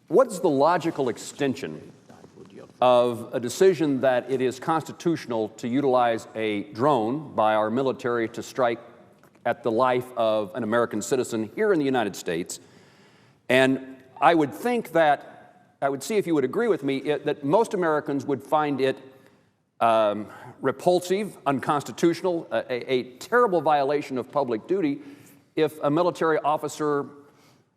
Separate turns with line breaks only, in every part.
What's the logical extension of a decision that it is constitutional to utilize a drone by our military to strike at the life of an American citizen here in the United States? And I would think that, I would see if you would agree with me, that most Americans would find it repulsive, unconstitutional, a terrible violation of public duty if a military officer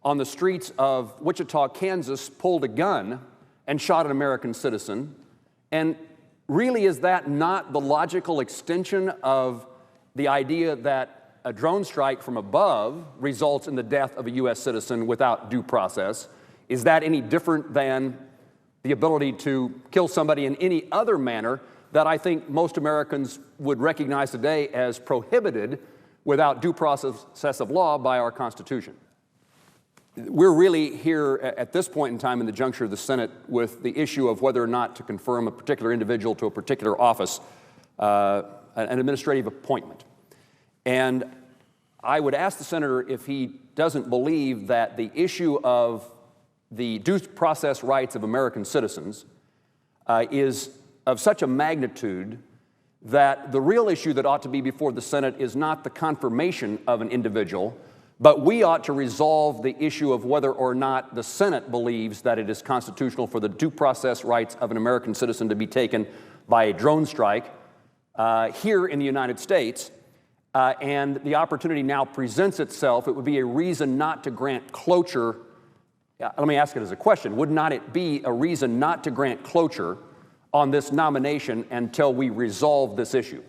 on the streets of Wichita, Kansas, pulled a gun and shot an American citizen. And really, is that not the logical extension of the idea that a drone strike from above results in the death of a U.S. citizen without due process? Is that any different than the ability to kill somebody in any other manner that I think most Americans would recognize today as prohibited without due process of law by our Constitution? We're really here at this point in time in the juncture of the Senate with the issue of whether or not to confirm a particular individual to a particular office, an administrative appointment. And I would ask the senator if he doesn't believe that the issue of the due process rights of American citizens is of such a magnitude that the real issue that ought to be before the Senate is not the confirmation of an individual, but we ought to resolve the issue of whether or not the Senate believes that it is constitutional for the due process rights of an American citizen to be taken by a drone strike here in the United States. And the opportunity now presents itself. It would be a reason not to grant cloture. Let me ask it as a question. Would not it be a reason not to grant cloture on this nomination until we resolve this issue?